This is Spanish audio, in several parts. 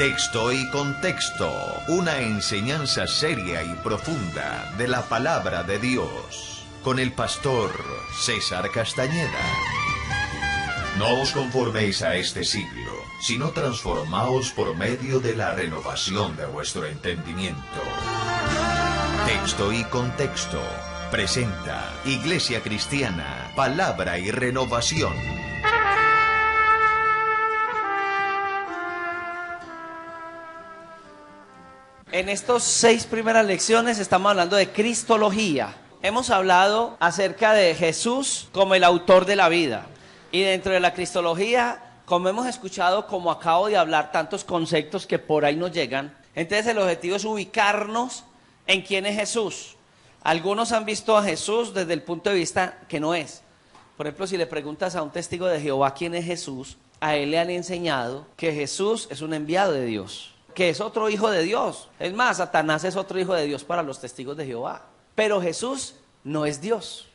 Texto y contexto, una enseñanza seria y profunda de la palabra de Dios, con el pastor César Castañeda. No os conforméis a este siglo, sino transformaos por medio de la renovación de vuestro entendimiento. Texto y contexto presenta Iglesia Cristiana, Palabra y Renovación. En estas 6 primeras lecciones estamos hablando de Cristología. Hemos hablado acerca de Jesús como el autor de la vida. Y dentro de la Cristología, como hemos escuchado, como acabo de hablar, tantos conceptos que por ahí nos llegan, entonces el objetivo es ubicarnos en quién es Jesús. Algunos han visto a Jesús desde el punto de vista que no es. Por ejemplo, si le preguntas a un testigo de Jehová quién es Jesús, a él le han enseñado que Jesús es un enviado de Dios, que es otro hijo de Dios. Es más, Satanás es otro hijo de Dios para los testigos de Jehová. Pero Jesús no es Dios,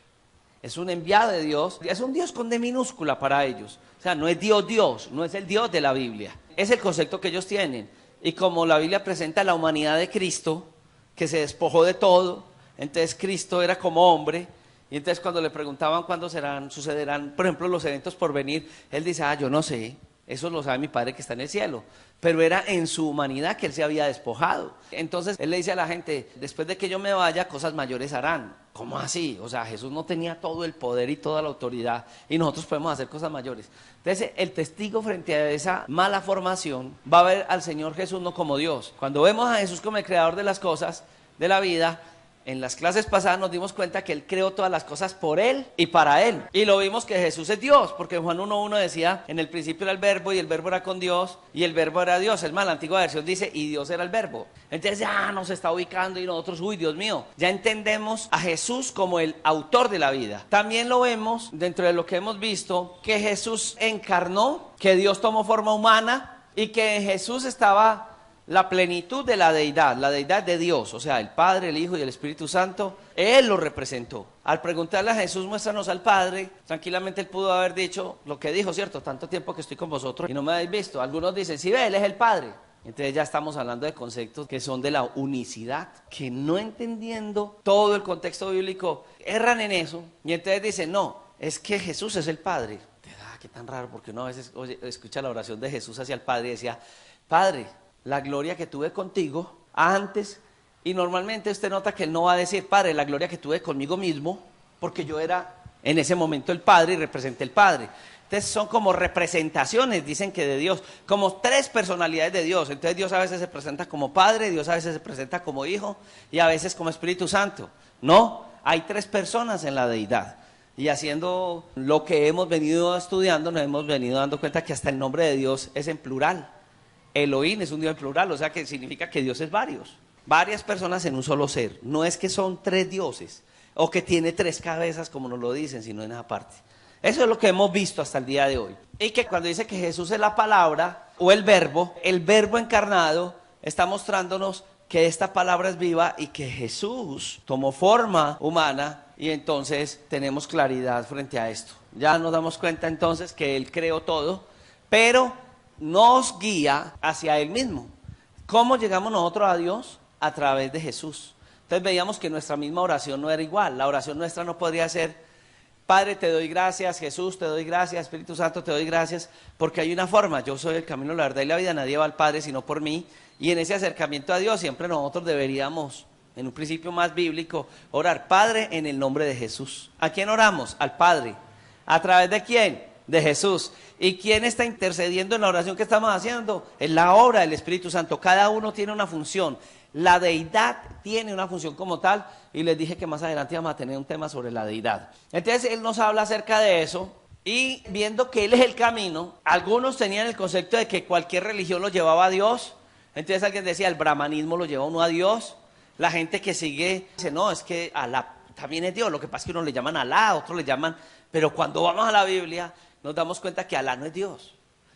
es un enviado de Dios, es un Dios con D minúscula para ellos. O sea, no es Dios, no es el Dios de la Biblia. Es el concepto que ellos tienen. Y como la Biblia presenta la humanidad de Cristo, que se despojó de todo, entonces Cristo era como hombre. Y entonces cuando le preguntaban cuándo sucederán, por ejemplo, los eventos por venir, él dice, yo no sé. Eso lo sabe mi Padre que está en el cielo. Pero era en su humanidad que él se había despojado. Entonces él le dice a la gente, después de que yo me vaya, cosas mayores harán. ¿Cómo así? O sea, Jesús no tenía todo el poder y toda la autoridad, y nosotros podemos hacer cosas mayores. Entonces el testigo frente a esa mala formación va a ver al Señor Jesús no como Dios. Cuando vemos a Jesús como el creador de las cosas, de la vida, en las clases pasadas nos dimos cuenta que Él creó todas las cosas por Él y para Él. Y lo vimos que Jesús es Dios, porque en Juan 1:1 decía, en el principio era el verbo y el verbo era con Dios y el verbo era Dios. Es más, la antigua versión dice, y Dios era el verbo. Entonces ya nos está ubicando y nosotros, Dios mío, ya entendemos a Jesús como el autor de la vida. También lo vemos dentro de lo que hemos visto, que Jesús encarnó, que Dios tomó forma humana y que en Jesús estaba la plenitud de la deidad de Dios, o sea, el Padre, el Hijo y el Espíritu Santo. Él lo representó. Al preguntarle a Jesús, muéstranos al Padre, tranquilamente él pudo haber dicho lo que dijo, ¿cierto? Tanto tiempo que estoy con vosotros y no me habéis visto. Algunos dicen, sí, ve, Él es el Padre. Entonces ya estamos hablando de conceptos que son de la unicidad, que no entendiendo todo el contexto bíblico, erran en eso. Y entonces dicen, no, es que Jesús es el Padre. Qué tan raro, porque uno a veces escucha la oración de Jesús hacia el Padre y decía, Padre, la gloria que tuve contigo antes, y normalmente usted nota que él no va a decir, Padre, la gloria que tuve conmigo mismo, porque yo era en ese momento el Padre y representé el Padre. Entonces son como representaciones, dicen que de Dios, como 3 personalidades de Dios. Entonces Dios a veces se presenta como Padre, Dios a veces se presenta como Hijo y a veces como Espíritu Santo. No, hay 3 personas en la deidad. Y haciendo lo que hemos venido estudiando, nos hemos venido dando cuenta que hasta el nombre de Dios es en plural. Elohim es un Dios en plural, o sea que significa que Dios es varias personas en un solo ser. No es que son 3 dioses o que tiene 3 cabezas como nos lo dicen, sino en esa parte. Eso es lo que hemos visto hasta el día de hoy. Y que cuando dice que Jesús es la palabra o el verbo encarnado está mostrándonos que esta palabra es viva y que Jesús tomó forma humana, y entonces tenemos claridad frente a esto. Ya nos damos cuenta entonces que Él creó todo, pero nos guía hacia Él mismo. ¿Cómo llegamos nosotros a Dios? A través de Jesús. Entonces veíamos que nuestra misma oración no era igual. La oración nuestra no podría ser, Padre, te doy gracias, Jesús, te doy gracias, Espíritu Santo, te doy gracias, porque hay una forma, yo soy el camino, la verdad y la vida, nadie va al Padre sino por mí, y en ese acercamiento a Dios siempre nosotros deberíamos, en un principio más bíblico, orar, Padre, en el nombre de Jesús. ¿A quién oramos? Al Padre. ¿A través de quién? De Jesús. ¿Y quién está intercediendo en la oración que estamos haciendo? Es la obra del Espíritu Santo. Cada uno tiene una función. La deidad tiene una función como tal, y les dije que más adelante vamos a tener un tema sobre la deidad. Entonces Él nos habla acerca de eso, y viendo que Él es el camino, algunos tenían el concepto de que cualquier religión lo llevaba a Dios. Entonces alguien decía, el brahmanismo lo lleva uno a Dios. La gente que sigue dice, no, es que Alá también es Dios. Lo que pasa es que unos le llaman Alá, otros le llaman, pero cuando vamos a la Biblia nos damos cuenta que Alá no es Dios.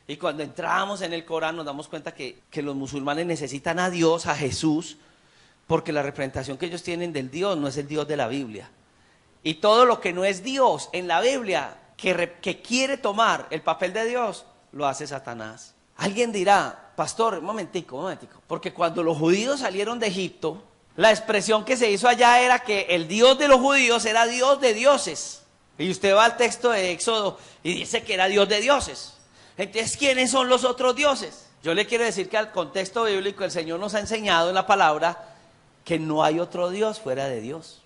Y cuando entramos en el Corán nos damos cuenta que los musulmanes necesitan a Dios, a Jesús, porque la representación que ellos tienen del Dios no es el Dios de la Biblia. Y todo lo que no es Dios en la Biblia, que quiere tomar el papel de Dios, lo hace Satanás. Alguien dirá, pastor, un momentico, porque cuando los judíos salieron de Egipto, la expresión que se hizo allá era que el Dios de los judíos era Dios de dioses. Y usted va al texto de Éxodo y dice que era Dios de dioses. Entonces, ¿quiénes son los otros dioses? Yo le quiero decir que al contexto bíblico el Señor nos ha enseñado en la palabra que no hay otro Dios fuera de Dios.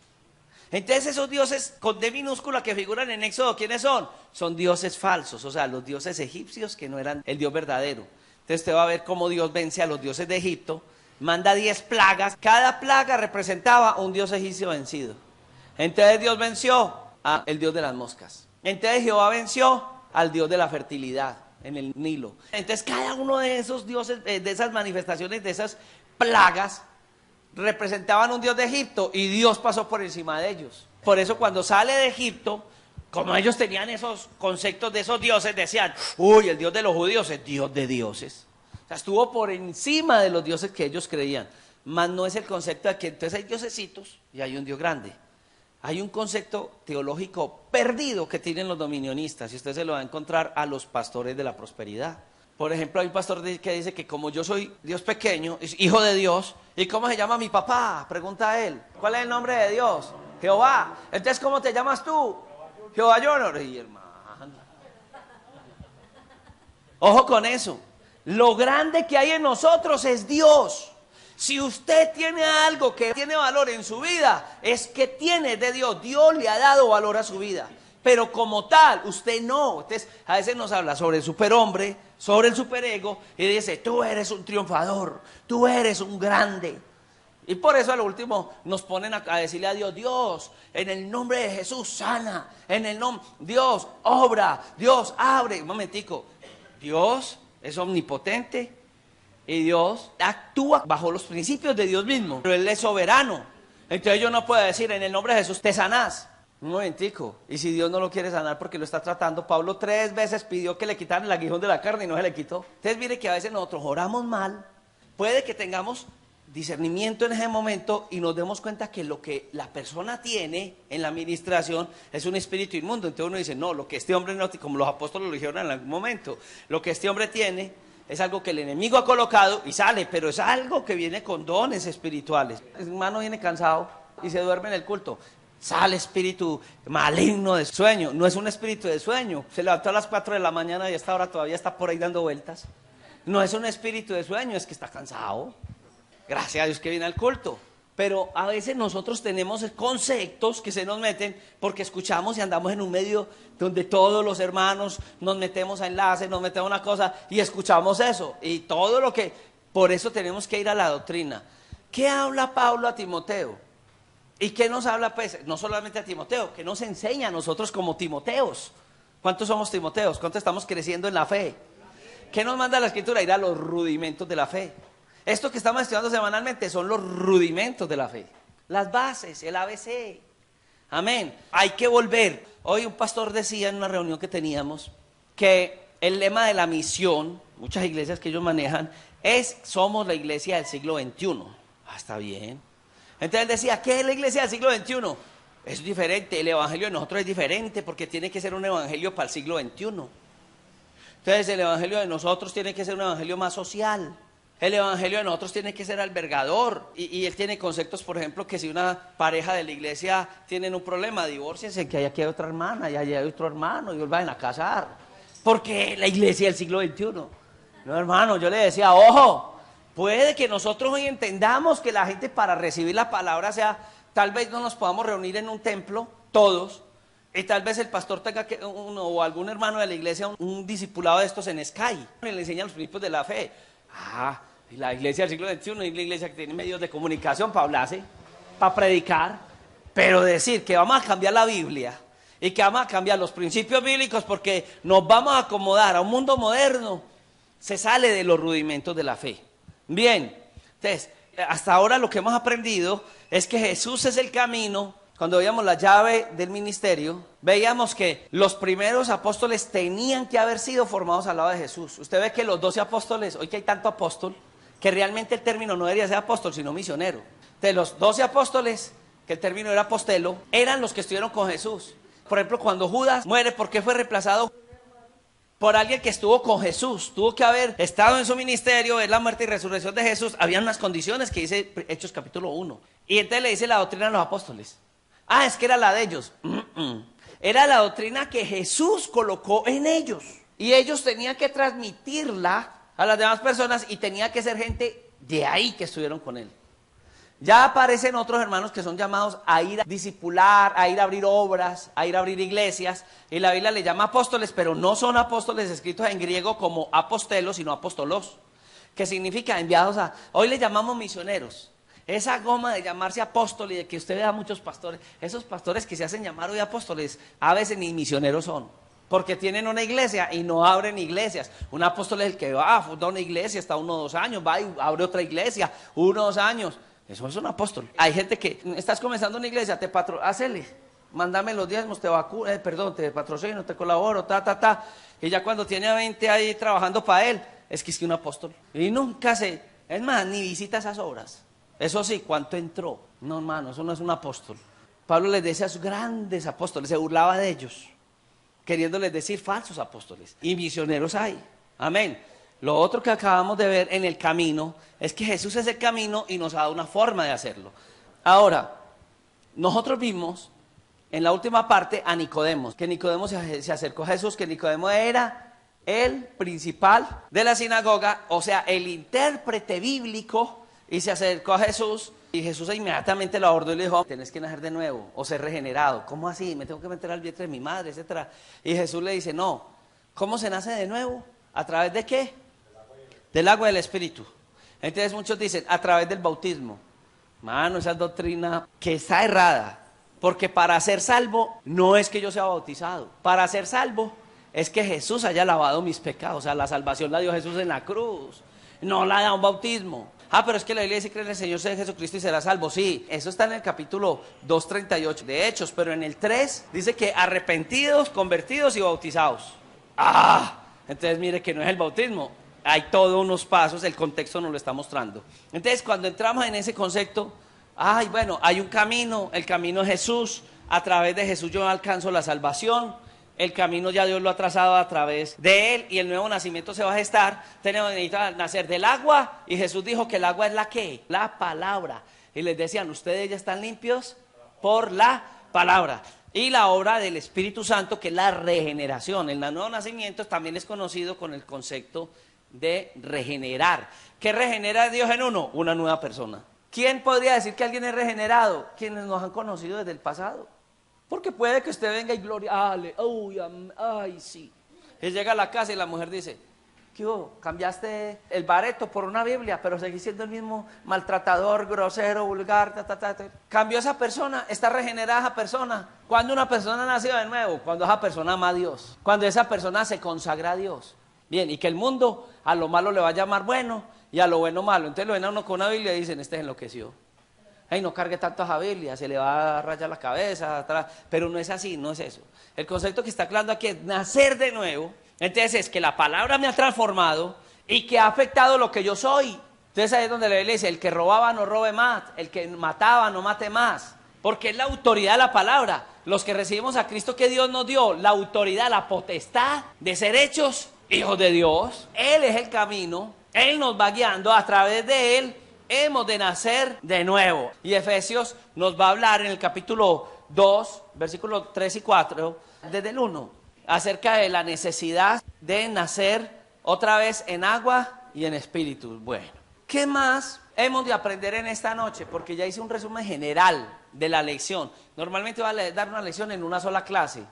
Entonces esos dioses con D minúscula que figuran en Éxodo, ¿quiénes son? Son dioses falsos, o sea, los dioses egipcios que no eran el Dios verdadero. Entonces usted va a ver cómo Dios vence a los dioses de Egipto, manda 10 plagas, cada plaga representaba un dios egipcio vencido. Entonces Dios venció al dios de las moscas. Entonces Jehová venció al dios de la fertilidad en el Nilo. Entonces cada uno de esos dioses, de esas manifestaciones, de esas plagas, representaban un dios de Egipto y Dios pasó por encima de ellos. Por eso cuando sale de Egipto, como ellos tenían esos conceptos de esos dioses, decían, uy, el Dios de los judíos es Dios de dioses. O sea, estuvo por encima de los dioses que ellos creían. Mas no es el concepto de que entonces hay diosesitos y hay un Dios grande. Hay un concepto teológico perdido que tienen los dominionistas y usted se lo va a encontrar a los pastores de la prosperidad. Por ejemplo, hay un pastor que dice que como yo soy Dios pequeño, hijo de Dios, ¿y cómo se llama mi papá? Pregunta a él. ¿Cuál es el nombre de Dios? Jehová. Entonces, ¿cómo te llamas tú? Jehová Junior. Y hermano, ojo con eso. Lo grande que hay en nosotros es Dios. Si usted tiene algo que tiene valor en su vida, es que tiene de Dios. Dios le ha dado valor a su vida. Pero como tal, usted no. Entonces, a veces nos habla sobre el superhombre, sobre el superego, y dice, tú eres un triunfador, tú eres un grande. Y por eso a lo último nos ponen a decirle a Dios, Dios, en el nombre de Jesús sana, en el nombre, Dios obra, Dios abre. Un momentico, Dios es omnipotente y Dios actúa bajo los principios de Dios mismo, pero Él es soberano. Entonces yo no puedo decir, en el nombre de Jesús te sanás. Un momentico, y si Dios no lo quiere sanar porque lo está tratando, Pablo 3 veces pidió que le quitaran el aguijón de la carne y no se le quitó. Entonces mire que a veces nosotros oramos mal, puede que tengamos discernimiento en ese momento y nos demos cuenta que lo que la persona tiene en la administración es un espíritu inmundo. Entonces uno dice, no, lo que este hombre no, como los apóstoles lo dijeron en algún momento, lo que este hombre tiene es algo que el enemigo ha colocado y sale, pero es algo que viene con dones espirituales. El hermano viene cansado y se duerme en el culto. Sale espíritu maligno de sueño. No es un espíritu de sueño. Se levantó a las 4 de la mañana y a esta hora todavía está por ahí dando vueltas. No es un espíritu de sueño, es que está cansado. Gracias a Dios que viene al culto. Pero a veces nosotros tenemos conceptos que se nos meten porque escuchamos y andamos en un medio donde todos los hermanos nos metemos a enlaces, nos metemos a una cosa y escuchamos eso. Y todo lo que... Por eso tenemos que ir a la doctrina. ¿Qué habla Pablo a Timoteo? ¿Y qué nos habla, pues, no solamente a Timoteo, que nos enseña a nosotros como Timoteos? ¿Cuántos somos Timoteos? ¿Cuántos estamos creciendo en la fe? ¿Qué nos manda la Escritura? Ir a los rudimentos de la fe. Esto que estamos estudiando semanalmente son los rudimentos de la fe. Las bases, el ABC. Amén. Hay que volver. Hoy un pastor decía en una reunión que teníamos que el lema de la misión, muchas iglesias que ellos manejan, es somos la iglesia del siglo XXI. Ah, está bien. Entonces él decía, ¿qué es la iglesia del siglo XXI? Es diferente, el evangelio de nosotros es diferente porque tiene que ser un evangelio para el siglo XXI. Entonces el evangelio de nosotros tiene que ser un evangelio más social. El evangelio de nosotros tiene que ser albergador. Y él tiene conceptos, por ejemplo, que si una pareja de la iglesia tienen un problema, divórciense, que aquí hay otra hermana y allá hay otro hermano y vuelvan a casar. Porque la iglesia del siglo XXI. No, hermano, yo le decía, ojo. Puede que nosotros hoy entendamos que la gente para recibir la palabra sea, tal vez no nos podamos reunir en un templo, todos, y tal vez el pastor tenga que, o algún hermano de la iglesia, un discipulado de estos en Sky, y le enseña los principios de la fe. Y la iglesia del siglo XXI es la iglesia que tiene medios de comunicación para hablarse, para predicar, pero decir que vamos a cambiar la Biblia y que vamos a cambiar los principios bíblicos porque nos vamos a acomodar a un mundo moderno, se sale de los rudimentos de la fe. Bien, entonces, hasta ahora lo que hemos aprendido es que Jesús es el camino. Cuando veíamos la llave del ministerio, veíamos que los primeros apóstoles tenían que haber sido formados al lado de Jesús. Usted ve que los 12 apóstoles, hoy que hay tanto apóstol, que realmente el término no debería ser apóstol, sino misionero. Entonces, los 12 apóstoles, que el término era apostelo, eran los que estuvieron con Jesús. Por ejemplo, cuando Judas muere, ¿por qué fue reemplazado? por alguien que estuvo con Jesús. Tuvo que haber estado en su ministerio, ver la muerte y resurrección de Jesús. Habían unas condiciones que dice Hechos capítulo 1. Y entonces le dice la doctrina a los apóstoles. Ah, es que era la de ellos. Era la doctrina que Jesús colocó en ellos. Y ellos tenían que transmitirla a las demás personas y tenía que ser gente de ahí que estuvieron con él. Ya aparecen otros hermanos que son llamados a ir a discipular, a ir a abrir obras, a ir a abrir iglesias. Y la Biblia le llama apóstoles, pero no son apóstoles escritos en griego como apostelos, sino apóstolos, que significa enviados a... Hoy le llamamos misioneros. Esa goma de llamarse apóstol y de que usted vea muchos pastores, esos pastores que se hacen llamar hoy apóstoles, a veces ni misioneros son. Porque tienen una iglesia y no abren iglesias. Un apóstol es el que va, funda una iglesia, está 1 o 2 años, va y abre otra iglesia, 1 o 2 años. Eso es un apóstol. Hay gente que, estás comenzando una iglesia, hacele, mándame los diezmos, te patrocino, te colaboro, Y ya cuando tiene a 20 ahí trabajando para él, es que un apóstol. Y nunca es más, ni visita esas obras. Eso sí, ¿cuánto entró? No, hermano, eso no es un apóstol. Pablo les decía a sus grandes apóstoles, se burlaba de ellos, queriéndoles decir falsos apóstoles. Y misioneros hay. Amén. Lo otro que acabamos de ver en el camino es que Jesús es el camino y nos ha dado una forma de hacerlo. Ahora, nosotros vimos en la última parte a Nicodemo, que Nicodemo se acercó a Jesús, que Nicodemo era el principal de la sinagoga, o sea, el intérprete bíblico, y se acercó a Jesús. Y Jesús inmediatamente lo abordó y le dijo, tenés que nacer de nuevo o ser regenerado. ¿Cómo así? Me tengo que meter al vientre de mi madre, etcétera. Y Jesús le dice, no, ¿cómo se nace de nuevo? ¿A través de qué? Del agua del Espíritu. Entonces muchos dicen, a través del bautismo. Mano, esa es doctrina que está errada. Porque para ser salvo no es que yo sea bautizado. Para ser salvo es que Jesús haya lavado mis pecados. O sea, la salvación la dio Jesús en la cruz. No la da un bautismo. Ah, pero es que la Biblia dice, cree en el Señor Jesucristo y será salvo. Sí, eso está en el capítulo 2:38 de Hechos, pero en el 3 dice que arrepentidos, convertidos y bautizados. Entonces mire que no es el bautismo. Hay todos unos pasos, el contexto nos lo está mostrando. Entonces cuando entramos en ese concepto, hay un camino, el camino es Jesús. A través de Jesús yo alcanzo la salvación. El camino ya Dios lo ha trazado a través de él y el nuevo nacimiento se va a gestar. Tenemos que nacer del agua y Jesús dijo que el agua es la ¿qué? La palabra. Y les decían, ustedes ya están limpios por la palabra. Y la obra del Espíritu Santo, que es la regeneración. El nuevo nacimiento también es conocido con el concepto de regenerar. ¿Qué regenera Dios en uno? Una nueva persona. ¿Quién podría decir que alguien es regenerado? Quienes nos han conocido desde el pasado. Porque puede que usted venga y gloriale, sí. Y llega a la casa y la mujer dice, ¿qué hubo? Cambiaste el bareto por una Biblia, pero seguís siendo el mismo maltratador, grosero, vulgar, Cambió esa persona, está regenerada esa persona. Cuando una persona nació de nuevo, cuando esa persona ama a Dios, cuando esa persona se consagra a Dios. Bien, y que el mundo a lo malo le va a llamar bueno y a lo bueno malo. Entonces lo ven a uno con una Biblia y dicen, este enloqueció. No cargue tanto a esa Biblia, se le va a rayar la cabeza, atrás. Pero no es así, no es eso. El concepto que está hablando aquí es nacer de nuevo. Entonces es que la palabra me ha transformado y que ha afectado lo que yo soy. Entonces ahí es donde la Biblia dice, el que robaba no robe más, el que mataba no mate más. Porque es la autoridad de la palabra. Los que recibimos a Cristo que Dios nos dio, la autoridad, la potestad de ser hechos hijos de Dios. Él es el camino, Él nos va guiando, a través de Él hemos de nacer de nuevo. Y Efesios nos va a hablar en el capítulo 2, versículos 3 y 4, desde el 1, acerca de la necesidad de nacer otra vez en agua y en espíritu. Bueno, ¿qué más hemos de aprender en esta noche? Porque ya hice un resumen general de la lección. Normalmente voy a dar una lección en una sola clase.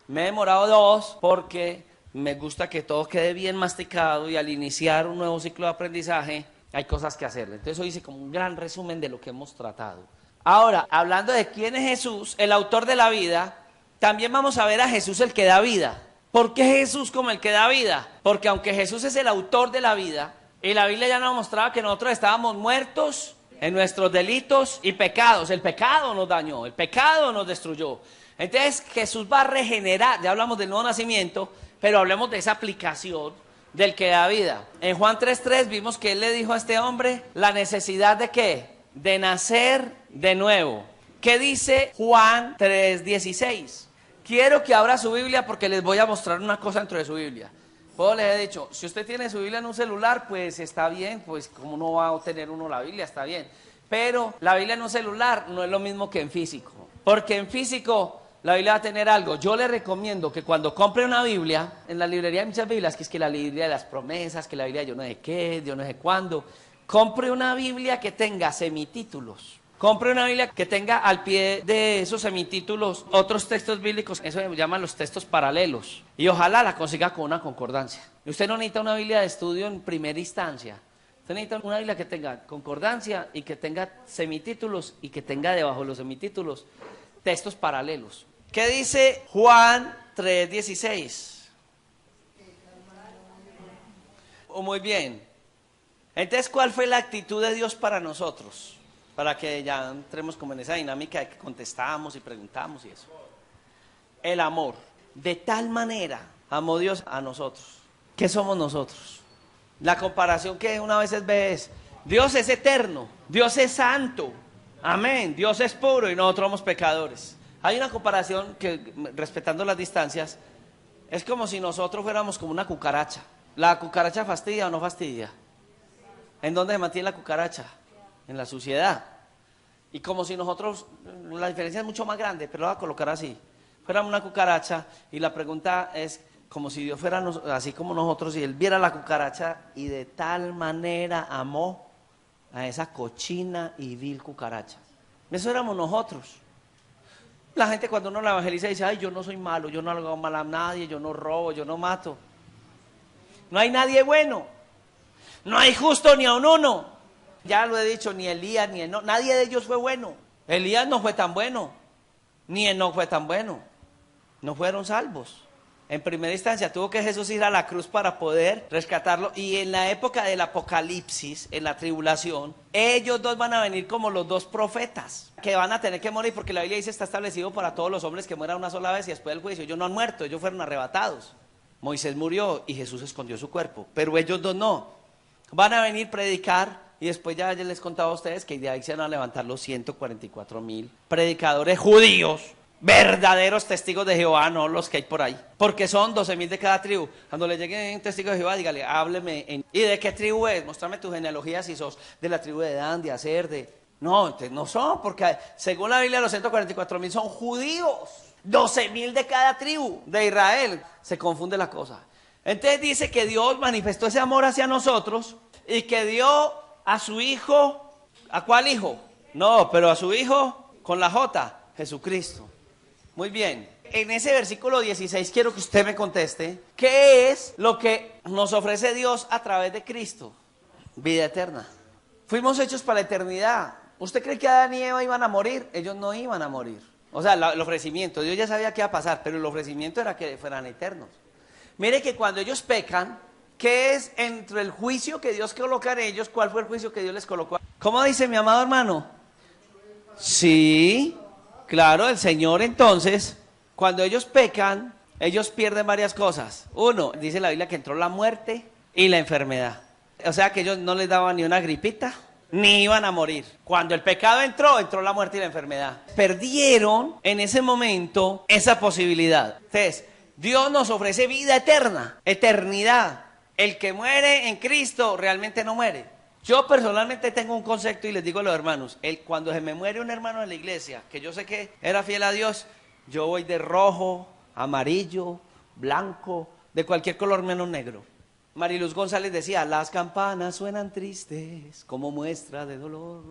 Me he demorado 2 porque me gusta que todo quede bien masticado y al iniciar un nuevo ciclo de aprendizaje hay cosas que hacerle. Entonces hoy hice como un gran resumen de lo que hemos tratado. Ahora, hablando de quién es Jesús, el autor de la vida, también vamos a ver a Jesús el que da vida. ¿Por qué Jesús como el que da vida? Porque aunque Jesús es el autor de la vida, y la Biblia ya nos mostraba que nosotros estábamos muertos en nuestros delitos y pecados. El pecado nos dañó, el pecado nos destruyó. Entonces Jesús va a regenerar, ya hablamos del nuevo nacimiento, pero hablemos de esa aplicación del que da vida. En Juan 3:3 vimos que él le dijo a este hombre la necesidad de ¿qué? De nacer de nuevo. ¿Qué dice Juan 3:16? Quiero que abra su Biblia porque les voy a mostrar una cosa dentro de su Biblia. Pues les he dicho, si usted tiene su Biblia en un celular, pues está bien, pues como no va a tener uno la Biblia, está bien. Pero la Biblia en un celular no es lo mismo que en físico, porque en físico la Biblia va a tener algo. Yo le recomiendo que cuando compre una Biblia, en la librería hay muchas Biblias, que es que la Biblia de las promesas, que la Biblia de yo no sé qué, yo no sé cuándo. Compre una Biblia que tenga semitítulos. Compre una Biblia que tenga al pie de esos semitítulos otros textos bíblicos, eso se llaman los textos paralelos. Y ojalá la consiga con una concordancia. Usted no necesita una Biblia de estudio en primera instancia. Usted necesita una Biblia que tenga concordancia y que tenga semitítulos y que tenga debajo de los semitítulos textos paralelos. ¿Qué dice Juan 3:16? Muy bien. Entonces, ¿cuál fue la actitud de Dios para nosotros? Para que ya entremos como en esa dinámica de que contestamos y preguntamos y eso. El amor. De tal manera amó Dios a nosotros. ¿Qué somos nosotros? La comparación que una vez ve es, Dios es eterno, Dios es santo, amén, Dios es puro y nosotros somos pecadores. Hay una comparación que, respetando las distancias, es como si nosotros fuéramos como una cucaracha. ¿La cucaracha fastidia o no fastidia? ¿En dónde se mantiene la cucaracha? En la suciedad. Y como si nosotros, la diferencia es mucho más grande, pero lo voy a colocar así. Fuéramos una cucaracha y la pregunta es como si Dios fuera así como nosotros y Él viera la cucaracha y de tal manera amó a esa cochina y vil cucaracha. Eso éramos nosotros. La gente cuando uno la evangeliza dice, ay, yo no soy malo, yo no hago mal a nadie, yo no robo, yo no mato. No hay nadie bueno, no hay justo ni a un uno. Ya lo he dicho, ni Elías, ni Enoc, nadie de ellos fue bueno. Elías no fue tan bueno, ni Enoc fue tan bueno. No fueron salvos. En primera instancia tuvo que Jesús ir a la cruz para poder rescatarlo. Y en la época del Apocalipsis, en la tribulación, ellos dos van a venir como los dos profetas, que van a tener que morir, porque la Biblia dice está establecido para todos los hombres que mueran una sola vez y después del juicio. Ellos no han muerto, ellos fueron arrebatados. Moisés murió y Jesús escondió su cuerpo, pero ellos dos no. Van a venir a predicar. Y después ya les contaba a ustedes que de ahí se van a levantar los 144,000 predicadores judíos, verdaderos testigos de Jehová, no los que hay por ahí. Porque son 12,000 de cada tribu. Cuando le llegue un testigo de Jehová, dígale, hábleme. ¿Y de qué tribu es? Muéstrame tu genealogía si sos de la tribu de Dan, de Aser, de... No, no son, porque según la Biblia los 144,000 son judíos. 12,000 de cada tribu de Israel. Se confunde la cosa. Entonces dice que Dios manifestó ese amor hacia nosotros y que dio a su hijo. ¿A cuál hijo? No, pero a su hijo con la J, Jesucristo. Muy bien. En ese versículo 16 quiero que usted me conteste, ¿qué es lo que nos ofrece Dios a través de Cristo? Vida eterna. Fuimos hechos para la eternidad. ¿Usted cree que Adán y Eva iban a morir? Ellos no iban a morir. O sea, el ofrecimiento, Dios ya sabía qué iba a pasar, pero el ofrecimiento era que fueran eternos. Mire que cuando ellos pecan, ¿qué es entre el juicio que Dios coloca en ellos? ¿Cuál fue el juicio que Dios les colocó? ¿Cómo dice mi amado hermano? Sí, claro, el Señor entonces, cuando ellos pecan, ellos pierden varias cosas. Uno, dice la Biblia que entró la muerte y la enfermedad. O sea que ellos no les daban ni una gripita, ni iban a morir. Cuando el pecado entró la muerte y la enfermedad. Perdieron en ese momento esa posibilidad. Entonces, Dios nos ofrece vida eterna, eternidad. El que muere en Cristo realmente no muere. Yo personalmente tengo un concepto y les digo a los hermanos, cuando se me muere un hermano de la iglesia, que yo sé que era fiel a Dios, yo voy de rojo, amarillo, blanco, de cualquier color menos negro. Mariluz González decía, las campanas suenan tristes como muestra de dolor,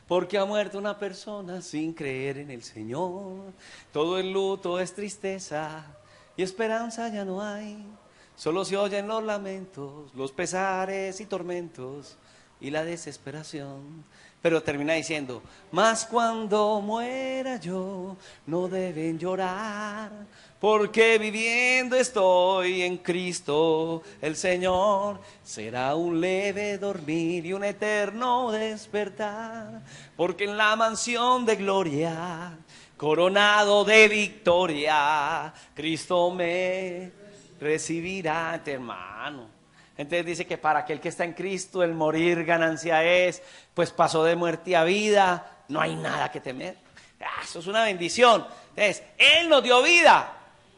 porque ha muerto una persona sin creer en el Señor. Todo el luto es tristeza y esperanza ya no hay. Solo se oyen los lamentos, los pesares y tormentos y la desesperación. Pero termina diciendo, mas cuando muera yo no deben llorar, porque viviendo estoy en Cristo el Señor. Será un leve dormir y un eterno despertar, porque en la mansión de gloria, coronado de victoria, Cristo me recibirá, hermano. Entonces dice que para aquel que está en Cristo el morir ganancia es, pues pasó de muerte a vida, no hay nada que temer. Eso es una bendición. Entonces, Él nos dio vida.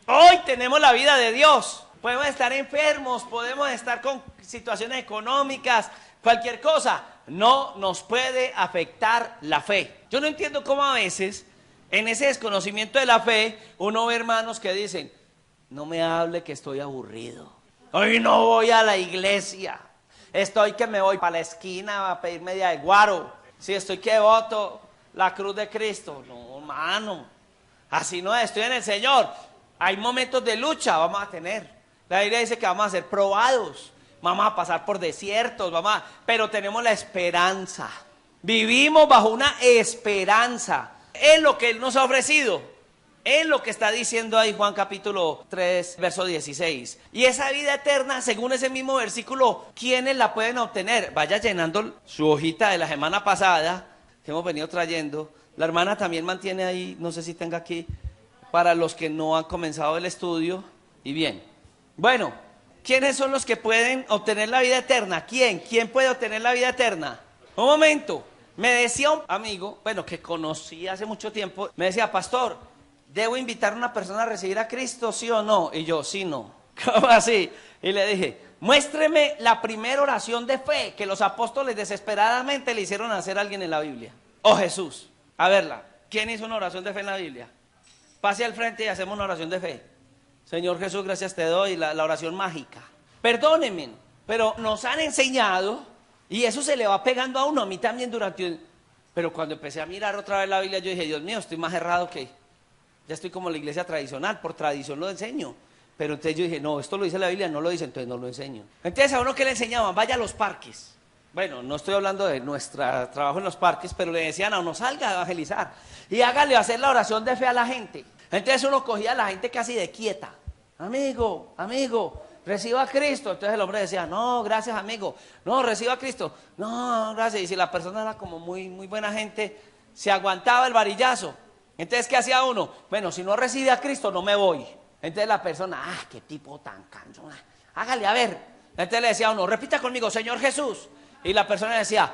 Hoy tenemos la vida de Dios. Podemos estar enfermos, podemos estar con situaciones económicas, cualquier cosa. No nos puede afectar la fe. Yo no entiendo cómo a veces, en ese desconocimiento de la fe, uno ve hermanos que dicen, no me hable que estoy aburrido. Hoy no voy a la iglesia. Estoy que me voy para la esquina a pedir media de guaro. Si estoy que voto la cruz de Cristo. No, hermano. Así no es, estoy en el Señor. Hay momentos de lucha, vamos a tener. La Biblia dice que vamos a ser probados. Vamos a pasar por desiertos, pero tenemos la esperanza. Vivimos bajo una esperanza. Es lo que Él nos ha ofrecido. Es lo que está diciendo ahí Juan capítulo 3, verso 16. Y esa vida eterna, según ese mismo versículo, ¿quiénes la pueden obtener? Vaya llenando su hojita de la semana pasada, que hemos venido trayendo. La hermana también mantiene ahí, no sé si tenga aquí, para los que no han comenzado el estudio. Y bien, bueno, ¿quiénes son los que pueden obtener la vida eterna? ¿Quién? ¿Quién puede obtener la vida eterna? Un momento, me decía un amigo, bueno, que conocí hace mucho tiempo, me decía, pastor, ¿debo invitar a una persona a recibir a Cristo, sí o no? Y yo, sí, no. ¿Cómo así? Y le dije, muéstreme la primera oración de fe que los apóstoles desesperadamente le hicieron hacer a alguien en la Biblia. O Jesús. A verla. ¿Quién hizo una oración de fe en la Biblia? Pase al frente y hacemos una oración de fe. Señor Jesús, gracias te doy, la oración mágica. Perdónenme, pero nos han enseñado, y eso se le va pegando a uno, a mí también Pero cuando empecé a mirar otra vez la Biblia, yo dije, Dios mío, estoy más errado que... Ya estoy como la iglesia tradicional, por tradición lo enseño. Pero entonces yo dije, no, esto lo dice la Biblia, no lo dice, entonces no lo enseño. Entonces a uno que le enseñaban, vaya a los parques. Bueno, no estoy hablando de nuestro trabajo en los parques, pero le decían a uno, salga a evangelizar y hágale hacer la oración de fe a la gente. Entonces uno cogía a la gente casi de quieta. Amigo, reciba a Cristo. Entonces el hombre decía, no, gracias amigo. No, reciba a Cristo. No, gracias. Y si la persona era como muy buena gente, se aguantaba el varillazo. Entonces, ¿qué hacía uno? Bueno, si no recibe a Cristo, no me voy. Entonces la persona, qué tipo tan cansón. Hágale a ver. Entonces le decía a uno, repita conmigo, Señor Jesús. Y la persona decía,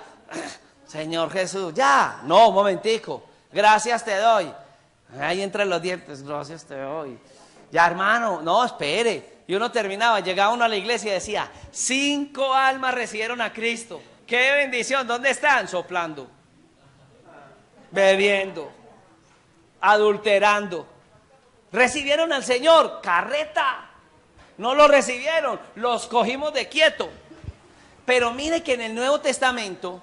Señor Jesús, ya. No, un momentico. Gracias te doy. Ahí entre los dientes, gracias te doy. Ya, hermano, no, espere. Y uno terminaba, llegaba uno a la iglesia y decía, 5 almas recibieron a Cristo. ¡Qué bendición! ¿Dónde están? Soplando, bebiendo, adulterando. Recibieron al Señor, carreta. No lo recibieron, los cogimos de quieto. Pero mire que en el Nuevo Testamento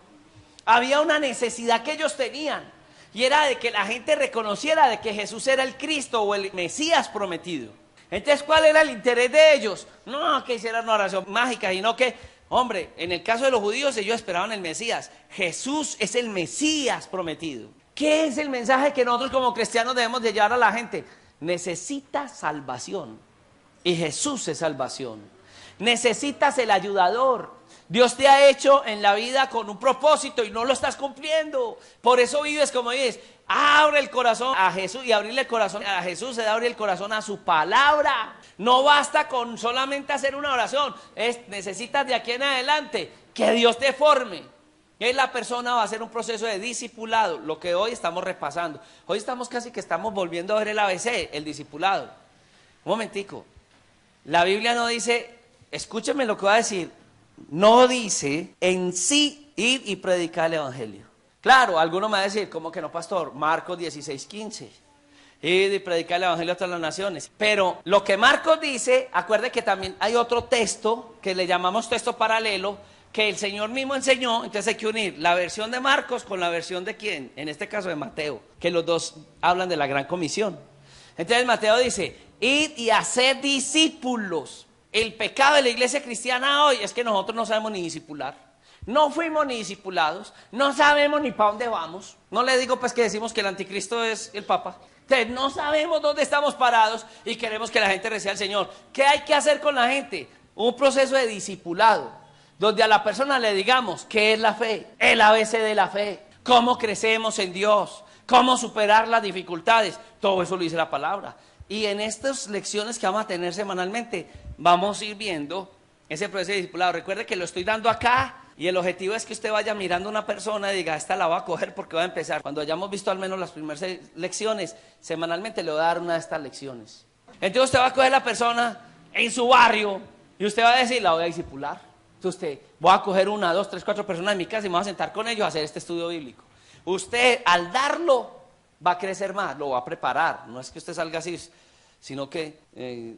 había una necesidad que ellos tenían. Y era de que la gente reconociera de que Jesús era el Cristo o el Mesías prometido. Entonces, ¿cuál era el interés de ellos? No que hicieran una oración mágica, sino que, hombre, en el caso de los judíos ellos esperaban el Mesías. Jesús es el Mesías prometido. ¿Qué es el mensaje que nosotros como cristianos debemos de llevar a la gente? Necesita salvación. Y Jesús es salvación. Necesitas el ayudador. Dios te ha hecho en la vida con un propósito y no lo estás cumpliendo. Por eso vives como vives. Abre el corazón a Jesús, y abrirle el corazón a Jesús es abrir el corazón a su palabra. No basta con solamente hacer una oración. Necesitas de aquí en adelante que Dios te forme. La persona va a hacer un proceso de discipulado, lo que hoy estamos repasando. Hoy estamos casi que estamos volviendo a ver el ABC, el discipulado. Un momentico. La Biblia no dice, escúcheme lo que va a decir, no dice en sí ir y predicar el evangelio. Claro, alguno me va a decir, ¿cómo que no, pastor? Marcos 16:15. Ir y predicar el evangelio a todas las naciones. Pero lo que Marcos dice, acuerde que también hay otro texto que le llamamos texto paralelo, que el Señor mismo enseñó. Entonces hay que unir la versión de Marcos con la versión de ¿quién? En este caso de Mateo, que los dos hablan de la gran comisión. Entonces Mateo dice, id y haced discípulos. El pecado de la iglesia cristiana hoy es que nosotros no sabemos ni discipular. No fuimos ni discipulados, no sabemos ni para dónde vamos. No le digo pues que decimos que el anticristo es el Papa. Entonces no sabemos dónde estamos parados y queremos que la gente reciba al Señor. ¿Qué hay que hacer con la gente? Un proceso de discipulado, donde a la persona le digamos qué es la fe, el ABC de la fe, cómo crecemos en Dios, cómo superar las dificultades. Todo eso lo dice la palabra. Y en estas lecciones que vamos a tener semanalmente, vamos a ir viendo ese proceso de discipulado. Recuerde que lo estoy dando acá y el objetivo es que usted vaya mirando a una persona y diga, esta la va a coger porque va a empezar. Cuando hayamos visto al menos las primeras lecciones, semanalmente le voy a dar una de estas lecciones. Entonces usted va a coger la persona en su barrio, y usted va a decir, la voy a discipular. Entonces usted, voy a coger 1, 2, 3, 4 personas en mi casa y me voy a sentar con ellos a hacer este estudio bíblico. Usted, al darlo, va a crecer más, lo va a preparar. No es que usted salga así, sino que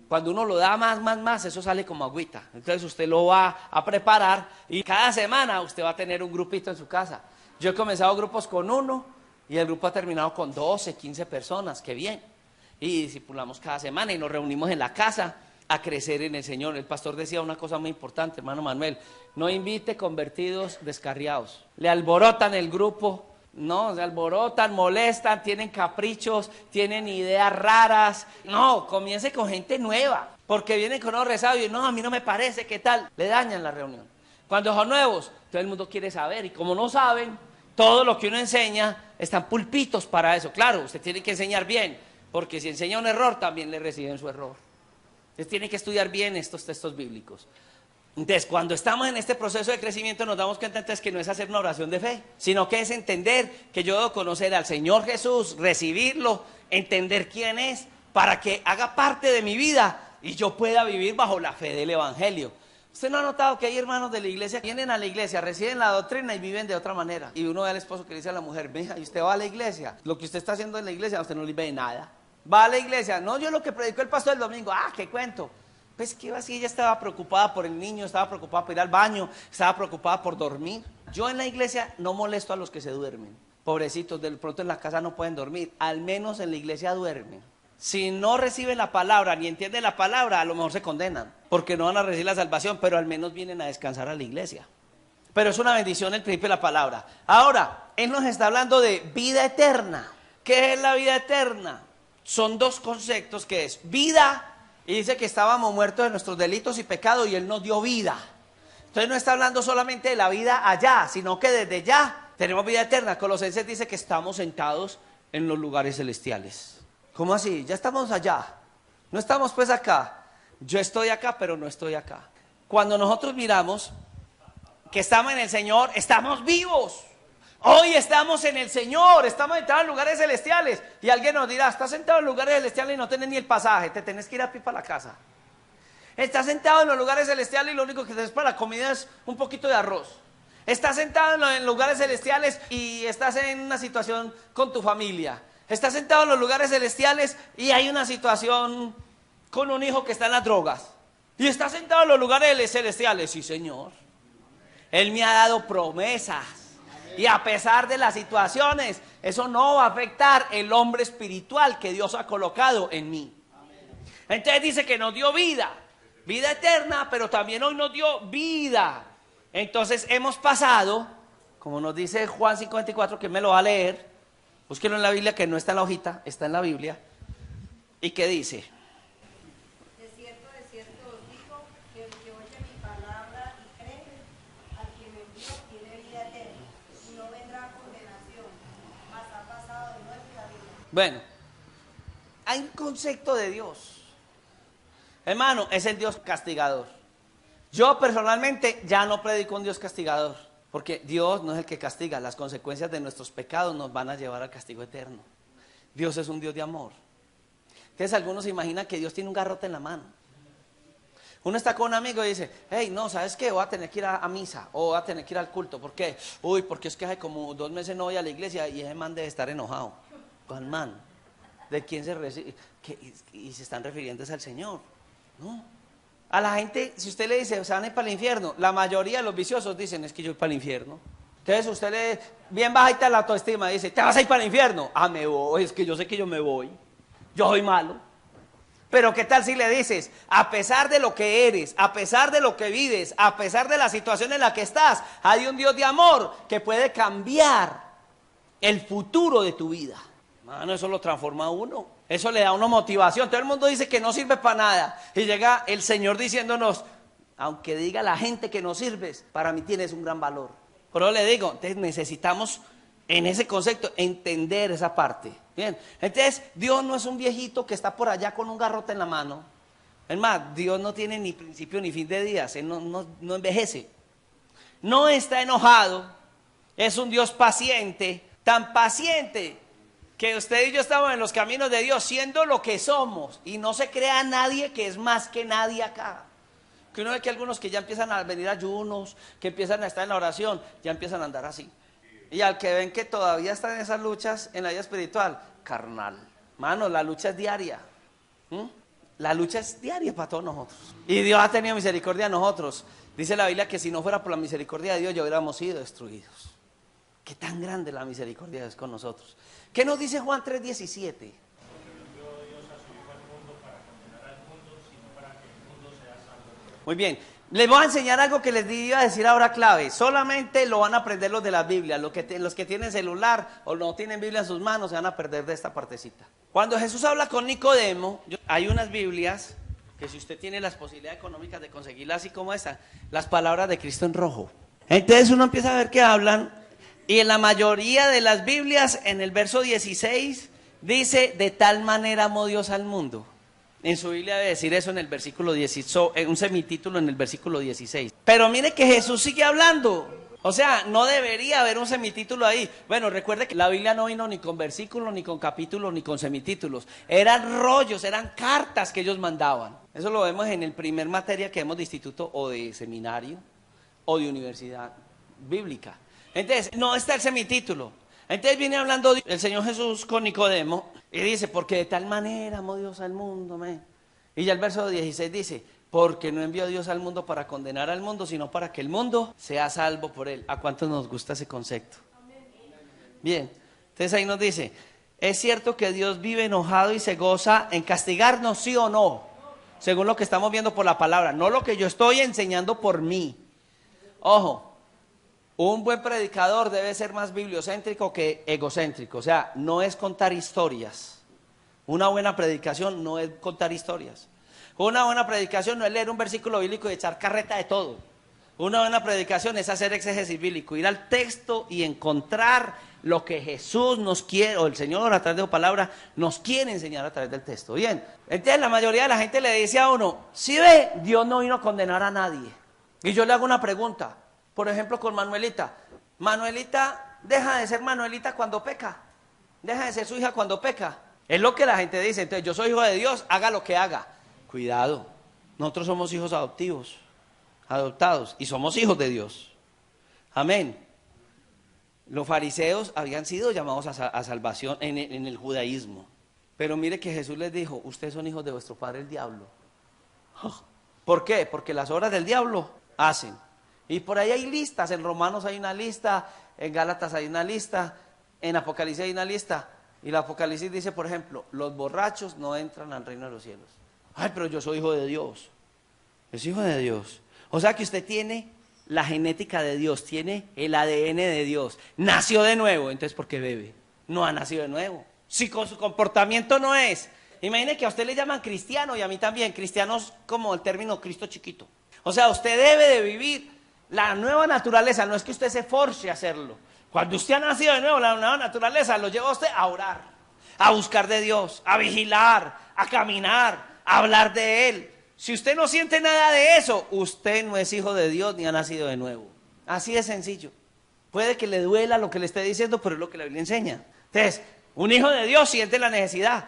cuando uno lo da más, eso sale como agüita. Entonces usted lo va a preparar y cada semana usted va a tener un grupito en su casa. Yo he comenzado grupos con 1 y el grupo ha terminado con 12, 15 personas, qué bien. Y discipulamos cada semana y nos reunimos en la casa a crecer en el Señor. El pastor decía una cosa muy importante, hermano Manuel: no invite convertidos descarriados. Le alborotan el grupo. No, se alborotan, molestan, tienen caprichos, tienen ideas raras. No, comience con gente nueva, porque vienen con unos resabios y no, a mí no me parece, ¿qué tal? Le dañan la reunión. Cuando son nuevos, todo el mundo quiere saber, y como no saben, todo lo que uno enseña, están pulpitos para eso. Claro, usted tiene que enseñar bien, porque si enseña un error, también le reciben su error. Usted tiene que estudiar bien estos textos bíblicos. Entonces, cuando estamos en este proceso de crecimiento, nos damos cuenta entonces que no es hacer una oración de fe, sino que es entender que yo debo conocer al Señor Jesús, recibirlo, entender quién es, para que haga parte de mi vida y yo pueda vivir bajo la fe del Evangelio. ¿Usted no ha notado que hay hermanos de la iglesia que vienen a la iglesia, reciben la doctrina y viven de otra manera? Y uno ve al esposo que le dice a la mujer: venga, ¿y usted va a la iglesia? Lo que usted está haciendo en la iglesia, a usted no le ve nada. Va a la iglesia: no, yo lo que predicó el pastor el domingo. Ah, qué cuento. Pues que iba así, ella estaba preocupada por el niño, estaba preocupada por ir al baño, estaba preocupada por dormir. Yo en la iglesia no molesto a los que se duermen. Pobrecitos, de pronto en la casa no pueden dormir, al menos en la iglesia duermen. Si no reciben la palabra ni entienden la palabra, a lo mejor se condenan, porque no van a recibir la salvación, pero al menos vienen a descansar a la iglesia. Pero es una bendición el principio de la palabra. Ahora, Él nos está hablando de vida eterna. ¿Qué es la vida eterna? Son 2 conceptos, que es vida. Y dice que estábamos muertos de nuestros delitos y pecados y Él nos dio vida. Entonces no está hablando solamente de la vida allá, sino que desde ya tenemos vida eterna. Colosenses dice que estamos sentados en los lugares celestiales. ¿Cómo así? Ya estamos allá. No estamos pues acá. Yo estoy acá, pero no estoy acá. Cuando nosotros miramos que estamos en el Señor, estamos vivos. Hoy estamos en el Señor, estamos sentados en lugares celestiales. Y alguien nos dirá: estás sentado en lugares celestiales y no tenés ni el pasaje, te tenés que ir a pie para la casa. Estás sentado en los lugares celestiales y lo único que tenés para la comida es un poquito de arroz. Estás sentado en lugares celestiales y estás en una situación con tu familia. Estás sentado en los lugares celestiales y hay una situación con un hijo que está en las drogas. Y estás sentado en los lugares celestiales. Sí, Señor. Él me ha dado promesas. Y a pesar de las situaciones, eso no va a afectar el hombre espiritual que Dios ha colocado en mí. Entonces dice que nos dio vida, vida eterna, pero también hoy nos dio vida. Entonces hemos pasado, como nos dice Juan 5:24, que me lo va a leer, búsquelo en la Biblia, que no está en la hojita, está en la Biblia. ¿Y qué dice? De cierto os digo, que el que oye mi palabra y cree al que me envió tiene vida eterna, y no vendrá a condenación, mas ha pasado de muerte a vida. Bueno, hay un concepto de Dios, hermano, es el Dios castigador. Yo personalmente ya no predico un Dios castigador, porque Dios no es el que castiga. Las consecuencias de nuestros pecados nos van a llevar al castigo eterno. Dios es un Dios de amor. Entonces algunos se imaginan que Dios tiene un garrote en la mano. Uno está con un amigo y dice: hey, no, ¿sabes qué? Voy a tener que ir a misa, o voy a tener que ir al culto. ¿Por qué? Uy, porque es que hace como 2 meses no voy a la iglesia y ese man debe estar enojado. ¿Cuál man? ¿De quién se recibe? Y se están refiriendo al Señor. No. A la gente, si usted le dice: se van a ir para el infierno, la mayoría de los viciosos dicen: es que yo voy para el infierno. Entonces usted le, bien bajita la autoestima, dice: ¿te vas a ir para el infierno? Ah, me voy, es que yo sé que yo me voy. Yo soy malo. Pero ¿qué tal si le dices: a pesar de lo que eres, a pesar de lo que vives, a pesar de la situación en la que estás, hay un Dios de amor que puede cambiar el futuro de tu vida? Mano, eso lo transforma a uno. Eso le da a uno motivación. Todo el mundo dice que no sirve para nada. Y llega el Señor diciéndonos: aunque diga la gente que no sirves, para mí tienes un gran valor. Pero le digo, entonces necesitamos en ese concepto entender esa parte. Bien, entonces Dios no es un viejito que está por allá con un garrote en la mano. Es más, Dios no tiene ni principio ni fin de días. Él no envejece. No está enojado. Es un Dios paciente, tan paciente que usted y yo estamos en los caminos de Dios, siendo lo que somos, y no se crea nadie que es más que nadie acá. Que uno ve que algunos que ya empiezan a venir ayunos, que empiezan a estar en la oración, ya empiezan a andar así. Y al que ven que todavía están en esas luchas en la vida espiritual, carnal. Mano, la lucha es diaria. La lucha es diaria para todos nosotros. Y Dios ha tenido misericordia de nosotros. Dice la Biblia que si no fuera por la misericordia de Dios, ya hubiéramos sido destruidos. Qué tan grande la misericordia de Dios con nosotros. ¿Qué nos dice Juan 3:17? Muy bien, les voy a enseñar algo que les iba a decir ahora clave. Solamente lo van a aprender los de la Biblia. Los que tienen celular o no tienen Biblia en sus manos se van a perder de esta partecita. Cuando Jesús habla con Nicodemo, hay unas Biblias que si usted tiene las posibilidades económicas de conseguirlas así como esta, las palabras de Cristo en rojo. Entonces uno empieza a ver que hablan y en la mayoría de las Biblias en el verso 16 dice de tal manera amó Dios al mundo. En su Biblia debe decir eso en el versículo 16, un semitítulo en el versículo 16. Pero mire que Jesús sigue hablando. O sea, no debería haber un semitítulo ahí. Bueno, recuerde que la Biblia no vino ni con versículos, ni con capítulos, ni con semitítulos. Eran rollos, eran cartas que ellos mandaban. Eso lo vemos en el primer materia que vemos de instituto o de seminario o de universidad bíblica. Entonces, no está el semitítulo. Entonces viene hablando el Señor Jesús con Nicodemo y dice, porque de tal manera amó Dios al mundo, Y ya el verso 16 dice, porque no envió Dios al mundo para condenar al mundo, sino para que el mundo sea salvo por él. ¿A cuántos nos gusta ese concepto? Bien, entonces ahí nos dice, ¿es cierto que Dios vive enojado y se goza en castigarnos, sí o no? Según lo que estamos viendo por la palabra, no lo que yo estoy enseñando por mí. Ojo. Un buen predicador debe ser más bibliocéntrico que egocéntrico, o sea, no es contar historias. Una buena predicación no es contar historias. Una buena predicación no es leer un versículo bíblico y echar carreta de todo. Una buena predicación es hacer exégesis bíblico, ir al texto y encontrar lo que Jesús nos quiere, o el Señor a través de su palabra nos quiere enseñar a través del texto. Bien, entonces la mayoría de la gente le dice a uno, si ve, Dios no vino a condenar a nadie. Y yo le hago una pregunta. Por ejemplo, con Manuelita. Manuelita deja de ser Manuelita cuando peca. Deja de ser su hija cuando peca. Es lo que la gente dice. Entonces, yo soy hijo de Dios, haga lo que haga. Cuidado. Nosotros somos hijos adoptivos, adoptados, y somos hijos de Dios. Amén. Los fariseos habían sido llamados a salvación en el judaísmo. Pero mire que Jesús les dijo, ustedes son hijos de vuestro padre el diablo. ¿Por qué? Porque las obras del diablo hacen. Y por ahí hay listas, en Romanos hay una lista, en Gálatas hay una lista, en Apocalipsis hay una lista. Y el Apocalipsis dice, por ejemplo, los borrachos no entran al reino de los cielos. Ay, pero yo soy hijo de Dios. Es hijo de Dios. O sea que usted tiene la genética de Dios, tiene el ADN de Dios. Nació de nuevo, entonces ¿por qué bebe? No ha nacido de nuevo. Si con su comportamiento no es. Imagine que a usted le llaman cristiano y a mí también. Cristianos como el término Cristo chiquito. O sea, usted debe de vivir la nueva naturaleza, no es que usted se force a hacerlo. Cuando usted ha nacido de nuevo, la nueva naturaleza lo lleva a usted a orar, a buscar de Dios, a vigilar, a caminar, a hablar de Él. Si usted no siente nada de eso, usted no es hijo de Dios ni ha nacido de nuevo. Así de sencillo. Puede que le duela lo que le esté diciendo, pero es lo que la Biblia enseña. Entonces, un hijo de Dios siente la necesidad.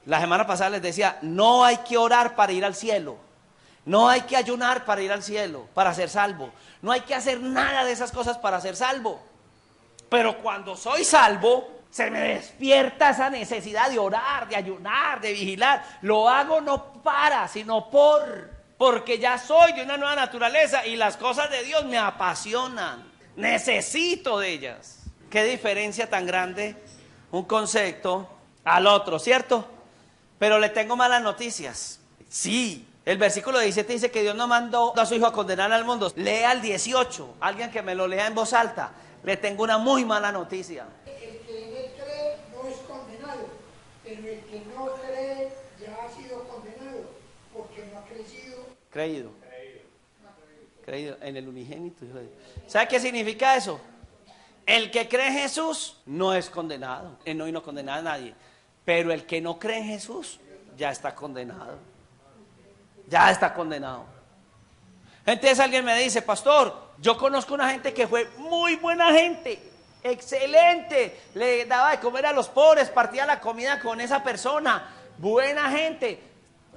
La semana pasada les decía, no hay que orar para ir al cielo. No hay que ayunar para ir al cielo, para ser salvo. No hay que hacer nada de esas cosas para ser salvo. Pero cuando soy salvo, se me despierta esa necesidad de orar, de ayunar, de vigilar. Lo hago no para, sino porque ya soy de una nueva naturaleza y las cosas de Dios me apasionan. Necesito de ellas. Qué diferencia tan grande un concepto al otro, ¿cierto? Pero le tengo malas noticias. Sí. El versículo 17 dice que Dios no mandó a su hijo a condenar al mundo. Lea el 18, alguien que me lo lea en voz alta. Le tengo una muy mala noticia. El que en él cree no es condenado, pero el que no cree ya ha sido condenado, porque no ha creído. Creído en el unigénito Hijo de Dios. ¿Sabe qué significa eso? El que cree en Jesús no es condenado. Él no vino a condenar a nadie. Pero el que no cree en Jesús ya está condenado. Ya está condenado. Entonces alguien me dice, pastor, yo conozco una gente que fue muy buena gente, excelente, le daba de comer a los pobres, partía la comida con esa persona, buena gente.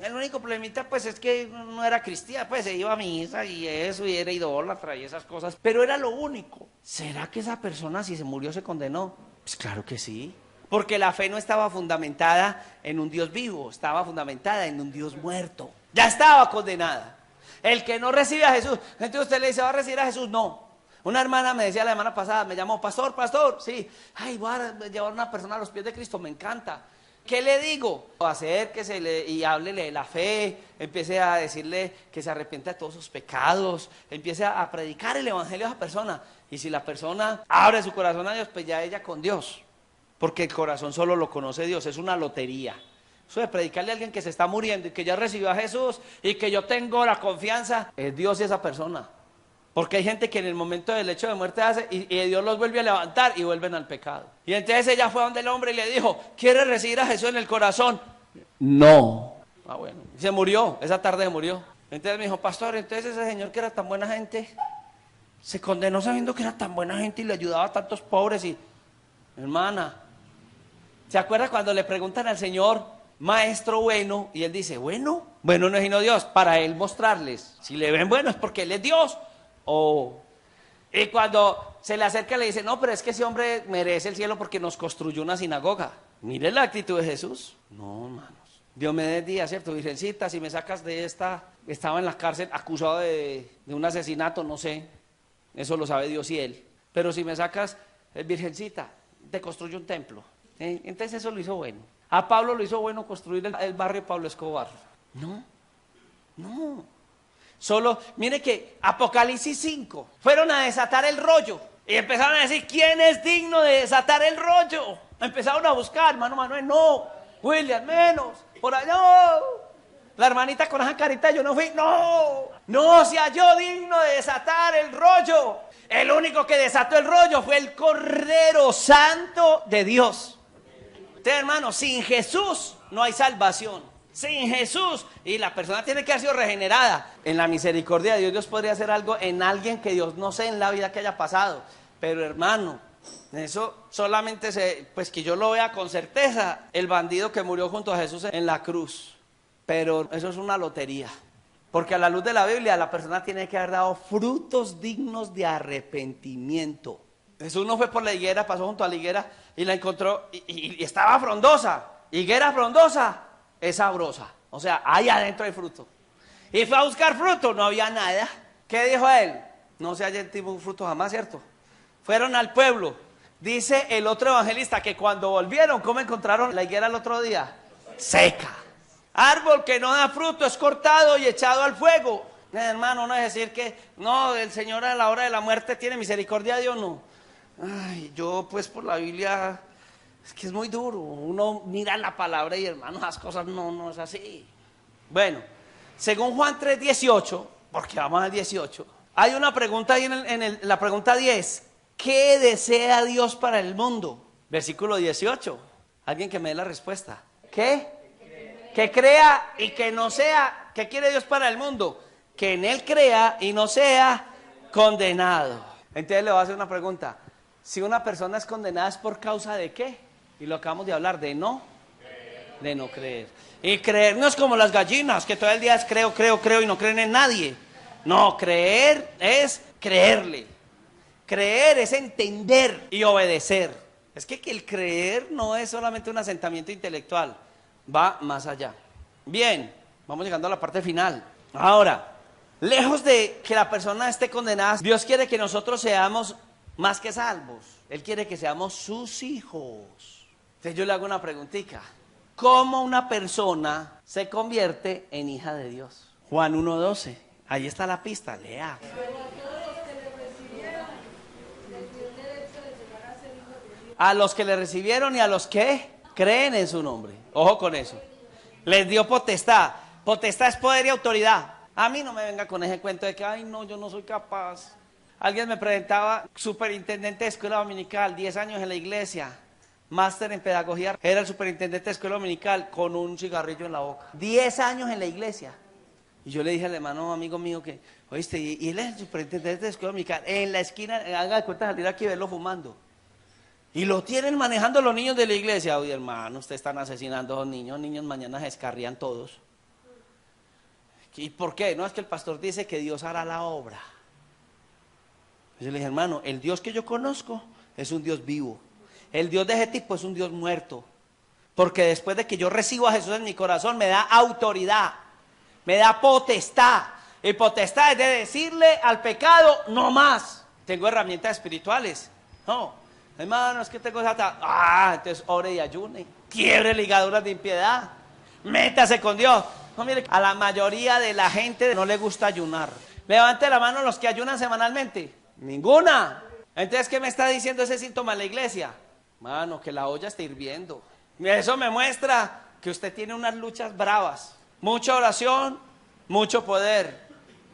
El único problemita pues es que no era cristiano, pues se iba a misa y eso, y era idólatra y esas cosas, pero era lo único. ¿Será que esa persona si se murió se condenó? Pues claro que sí, porque la fe no estaba fundamentada en un Dios vivo, estaba fundamentada en un Dios muerto, ya estaba condenada. El que no recibe a Jesús, entonces usted le dice, ¿va a recibir a Jesús? No. Una hermana me decía la semana pasada, me llamó, pastor, sí, ay, voy a llevar a una persona a los pies de Cristo, me encanta. ¿Qué le digo? Acérquese y háblele de la fe, empiece a decirle que se arrepienta de todos sus pecados, empiece a predicar el evangelio a esa persona. Y si la persona abre su corazón a Dios, pues ya ella con Dios, porque el corazón solo lo conoce Dios, es una lotería. Eso de predicarle a alguien que se está muriendo y que ya recibió a Jesús y que yo tengo la confianza, es Dios y esa persona. Porque hay gente que en el momento del hecho de muerte hace y Dios los vuelve a levantar y vuelven al pecado. Y entonces ella fue donde el hombre y le dijo, ¿quieres recibir a Jesús en el corazón? No. Ah, bueno. Se murió, esa tarde murió. Entonces me dijo, pastor, entonces ese señor que era tan buena gente, se condenó sabiendo que era tan buena gente y le ayudaba a tantos pobres. Y, hermana, ¿se acuerda cuando le preguntan al Señor, maestro bueno? Y él dice, bueno no es sino Dios, para él mostrarles. Si le ven bueno es porque él es Dios. Y cuando se le acerca le dice, no, pero es que ese hombre merece el cielo porque nos construyó una sinagoga. Mire la actitud de Jesús. No, hermanos. Dios me dé día, ¿cierto? Virgencita, si me sacas de esta, estaba en la cárcel acusado de un asesinato, no sé. Eso lo sabe Dios y él. Pero si me sacas, Virgencita, te construyo un templo. Entonces eso lo hizo bueno. A Pablo lo hizo bueno construir el barrio Pablo Escobar. No. Solo, mire que Apocalipsis 5, fueron a desatar el rollo y empezaron a decir, ¿quién es digno de desatar el rollo? Empezaron a buscar, hermano Manuel, no, William, menos, por allá, no. La hermanita con esa carita, yo no fui, no se halló digno de desatar el rollo. El único que desató el rollo fue el Cordero Santo de Dios. Entonces, hermano, sin Jesús no hay salvación. Sin Jesús, y la persona tiene que haber sido regenerada. En la misericordia de Dios, Dios podría hacer algo en alguien que Dios no sé en la vida que haya pasado. Pero hermano, eso solamente pues que yo lo vea con certeza, el bandido que murió junto a Jesús en la cruz. Pero eso es una lotería. Porque a la luz de la Biblia, la persona tiene que haber dado frutos dignos de arrepentimiento. Jesús no fue por la higuera, pasó junto a la higuera y la encontró y estaba frondosa. Higuera frondosa es sabrosa, o sea, ahí adentro hay fruto. Y fue a buscar fruto, no había nada. ¿Qué dijo él? No se halla en ti fruto jamás, ¿cierto? Fueron al pueblo. Dice el otro evangelista que cuando volvieron, ¿cómo encontraron la higuera el otro día? Seca. Árbol que no da fruto es cortado y echado al fuego. Hermano, no es decir que no, el Señor a la hora de la muerte tiene misericordia de Dios, no. Ay, yo pues por la Biblia... Es que es muy duro, uno mira la palabra y hermano, las cosas no es así. Bueno, según Juan 3:18, porque vamos al 18, hay una pregunta ahí en la pregunta 10. ¿Qué desea Dios para el mundo? Versículo 18, alguien que me dé la respuesta. ¿Qué? Que crea y que no sea. ¿Qué quiere Dios para el mundo? Que en Él crea y no sea condenado. Entonces le voy a hacer una pregunta. Si una persona es condenada, ¿es por causa de qué? Y lo acabamos de hablar, de no creer. Y creer no es como las gallinas, que todo el día es creo y no creen en nadie. No, creer es creerle. Creer es entender y obedecer. Es que el creer no es solamente un asentamiento intelectual, va más allá. Bien, vamos llegando a la parte final. Ahora, lejos de que la persona esté condenada, Dios quiere que nosotros seamos más que salvos. Él quiere que seamos sus hijos. Entonces yo le hago una preguntita. ¿Cómo una persona se convierte en hija de Dios? Juan 1:12. Ahí está la pista, lea. A los que le recibieron y a los que creen en su nombre. Ojo con eso. Les dio potestad. Potestad es poder y autoridad. A mí no me venga con ese cuento de que, ay no, yo no soy capaz. Alguien me presentaba, superintendente de escuela dominical, 10 años en la iglesia, máster en pedagogía, era el superintendente de escuela dominical con un cigarrillo en la boca. 10 años en la iglesia. Y yo le dije al hermano amigo mío que, oíste, y él es el superintendente de escuela dominical, en la esquina, haga de cuenta salir aquí y verlo fumando. Y lo tienen manejando los niños de la iglesia. Oye, hermano, ustedes están asesinando a los niños mañana se escarrían todos. ¿Y por qué? No, es que el pastor dice que Dios hará la obra. Yo le dije, hermano, el Dios que yo conozco es un Dios vivo. El Dios de ese tipo es un Dios muerto. Porque después de que yo recibo a Jesús en mi corazón, me da autoridad, me da potestad. Y potestad es de decirle al pecado, no más. Tengo herramientas espirituales. No, hermano, es que tengo esa... entonces ore y ayune. Quiebre ligaduras de impiedad. Métase con Dios. No, mire, a la mayoría de la gente no le gusta ayunar. Levante la mano los que ayunan semanalmente. Ninguna. Entonces, ¿qué me está diciendo ese síntoma en la iglesia? Mano, que la olla está hirviendo. Eso me muestra que usted tiene unas luchas bravas. Mucha oración, mucho poder.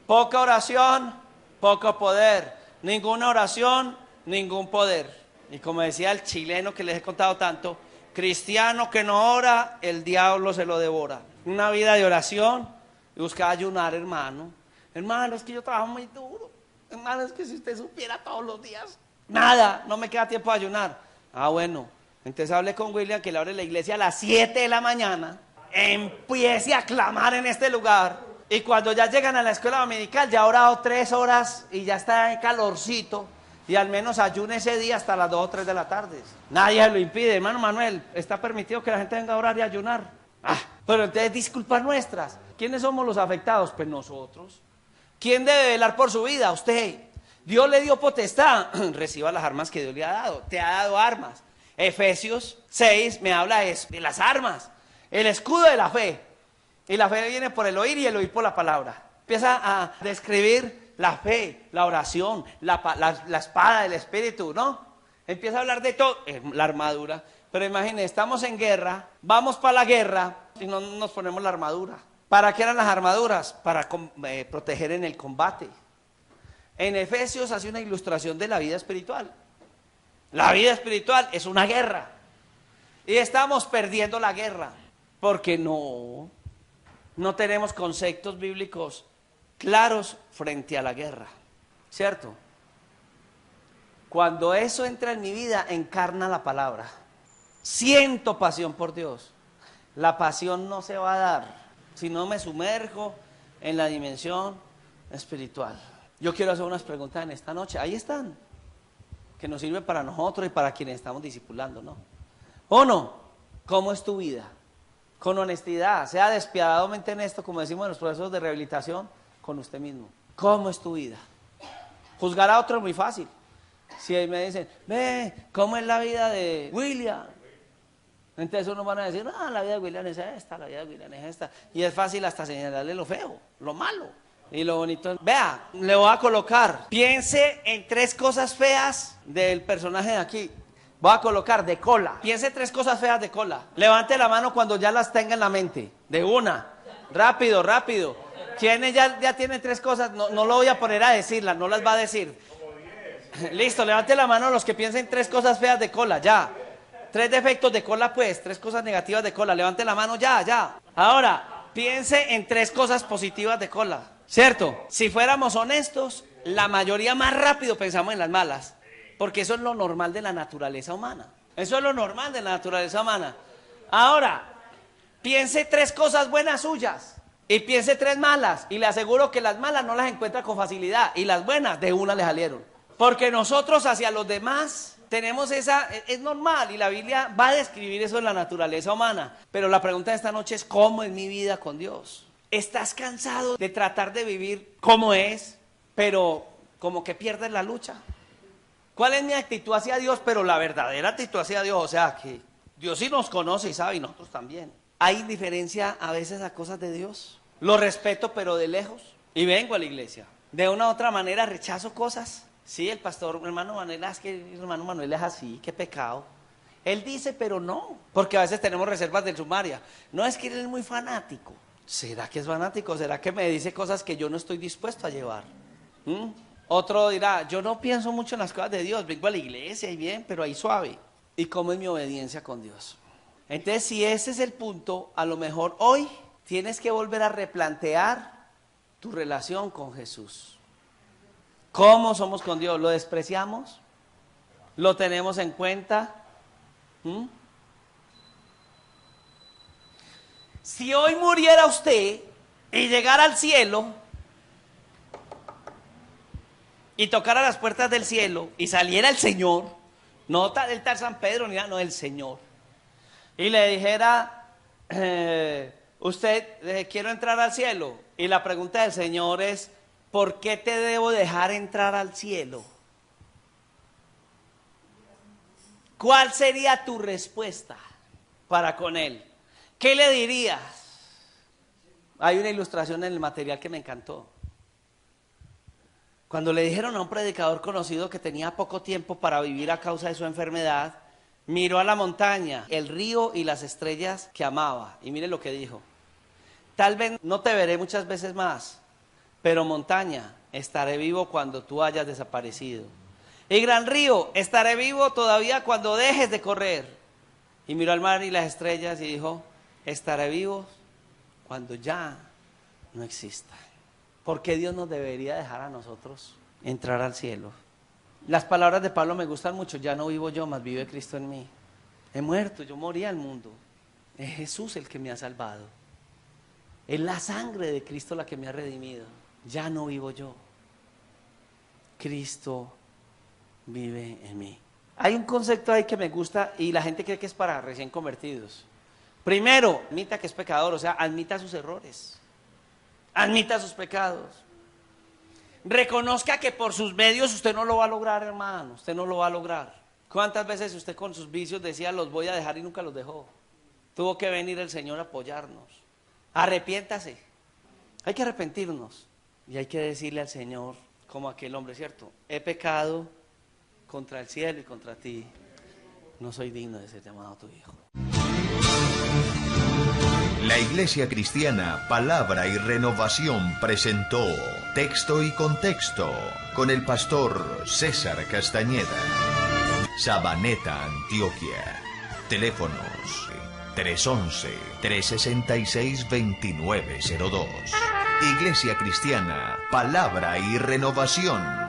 Poca oración, poco poder. Ninguna oración, ningún poder. Y como decía el chileno que les he contado tanto, cristiano que no ora, el diablo se lo devora. Una vida de oración y buscar ayunar, hermano. Hermano, es que yo trabajo muy duro. Hermano, es que si usted supiera todos los días, nada, no me queda tiempo de ayunar. Bueno, entonces hablé con William que le abre la iglesia a las 7 de la mañana. Empiece a clamar en este lugar. Y cuando ya llegan a la escuela dominical, ya ha orado 3 horas y ya está en calorcito. Y al menos ayune ese día hasta las 2 o 3 de la tarde. Nadie se lo impide, hermano Manuel. Está permitido que la gente venga a orar y ayunar. Pero entonces disculpas nuestras. ¿Quiénes somos los afectados? Pues nosotros. ¿Quién debe velar por su vida? Usted. Dios le dio potestad. Reciba las armas que Dios le ha dado. Te ha dado armas. Efesios 6 me habla de las armas. El escudo de la fe. Y la fe viene por el oír y el oír por la palabra. Empieza a describir la fe, la oración, la espada del Espíritu, ¿no? Empieza a hablar de todo. La armadura. Pero imagínense, estamos en guerra, vamos para la guerra y no nos ponemos la armadura. ¿Para qué eran las armaduras? Para proteger en el combate. En Efesios hace una ilustración de la vida espiritual. La vida espiritual es una guerra. Y estamos perdiendo la guerra. Porque no tenemos conceptos bíblicos claros frente a la guerra. ¿Cierto? Cuando eso entra en mi vida, encarna la palabra. Siento pasión por Dios. La pasión no se va a dar si no me sumerjo en la dimensión espiritual. Yo quiero hacer unas preguntas en esta noche. Ahí están. Que nos sirven para nosotros y para quienes estamos discipulando, ¿no? ¿O no? ¿Cómo es tu vida? Con honestidad, sea despiadadamente honesto, como decimos en los procesos de rehabilitación, con usted mismo. ¿Cómo es tu vida? Juzgar a otro es muy fácil. Si me dicen, ¿cómo es la vida de William? Entonces uno van a decir, la vida de William es esta, la vida de William es esta. Y es fácil hasta señalarle lo feo, lo malo. Y lo bonito, vea, le voy a colocar, piense en 3 cosas feas del personaje de aquí. Voy a colocar de cola. Piense 3 cosas feas de cola. Levante la mano cuando ya las tenga en la mente. De una. Rápido, rápido. ¿Quiénes ya tienen 3 cosas? No lo voy a poner a decirlas, no las va a decir. Listo, levante la mano los que piensen 3 cosas feas de cola, ya. 3 defectos de cola, pues. 3 cosas negativas de cola. Levante la mano, ya. Ahora, piense en 3 cosas positivas de cola. ¿Cierto? Si fuéramos honestos, la mayoría más rápido pensamos en las malas. Porque eso es lo normal de la naturaleza humana. Eso es lo normal de la naturaleza humana. Ahora, piense 3 cosas buenas suyas. Y piense 3 malas. Y le aseguro que las malas no las encuentra con facilidad. Y las buenas de una le salieron. Porque nosotros hacia los demás tenemos es normal. Y la Biblia va a describir eso en la naturaleza humana. Pero la pregunta de esta noche es, ¿cómo es mi vida con Dios? ¿Estás cansado de tratar de vivir como es, pero como que pierdes la lucha? ¿Cuál es mi actitud hacia Dios? Pero la verdadera actitud hacia Dios, o sea, que Dios sí nos conoce y sabe, y nosotros también. ¿Hay indiferencia a veces a cosas de Dios? Lo respeto, pero de lejos. Y vengo a la iglesia. De una u otra manera rechazo cosas. Sí, el pastor, hermano Manuel, es que hermano Manuel es así, qué pecado. Él dice, pero no. Porque a veces tenemos reservas del sumaria. No, es que él es muy fanático. ¿Será que es fanático? ¿Será que me dice cosas que yo no estoy dispuesto a llevar? Otro dirá, yo no pienso mucho en las cosas de Dios, vengo a la iglesia y bien, pero ahí suave. ¿Y cómo es mi obediencia con Dios? Entonces, si ese es el punto, a lo mejor hoy tienes que volver a replantear tu relación con Jesús. ¿Cómo somos con Dios? ¿Lo despreciamos? ¿Lo tenemos en cuenta? ¿Mm? Si hoy muriera usted y llegara al cielo y tocara las puertas del cielo y saliera el Señor, no el tal San Pedro ni nada, no, el Señor, y le dijera, usted, quiero entrar al cielo, y la pregunta del Señor es, ¿por qué te debo dejar entrar al cielo? ¿Cuál sería tu respuesta para con Él? ¿Qué le dirías? Hay una ilustración en el material que me encantó. Cuando le dijeron a un predicador conocido que tenía poco tiempo para vivir a causa de su enfermedad, miró a la montaña, el río y las estrellas que amaba. Y mire lo que dijo. Tal vez no te veré muchas veces más, pero montaña, estaré vivo cuando tú hayas desaparecido. Y gran río, estaré vivo todavía cuando dejes de correr. Y miró al mar y las estrellas y dijo, estaré vivo cuando ya no exista. ¿Por qué Dios nos debería dejar a nosotros entrar al cielo? Las palabras de Pablo me gustan mucho. Ya no vivo yo, mas vive Cristo en mí. He muerto, yo morí al mundo. Es Jesús el que me ha salvado. Es la sangre de Cristo la que me ha redimido. Ya no vivo yo. Cristo vive en mí. Hay un concepto ahí que me gusta y la gente cree que es para recién convertidos. Primero, admita que es pecador, o sea, admita sus errores. Admita sus pecados. Reconozca que por sus medios usted no lo va a lograr, hermano. Usted no lo va a lograr. ¿Cuántas veces usted con sus vicios decía, los voy a dejar y nunca los dejó? Tuvo que venir el Señor a apoyarnos. Arrepiéntase. Hay que arrepentirnos. Y hay que decirle al Señor, como aquel hombre, ¿cierto? He pecado contra el cielo y contra ti. No soy digno de ser llamado tu hijo. La Iglesia Cristiana Palabra y Renovación presentó Texto y Contexto con el pastor César Castañeda. Sabaneta, Antioquia. Teléfonos 311-366-2902. Iglesia Cristiana Palabra y Renovación.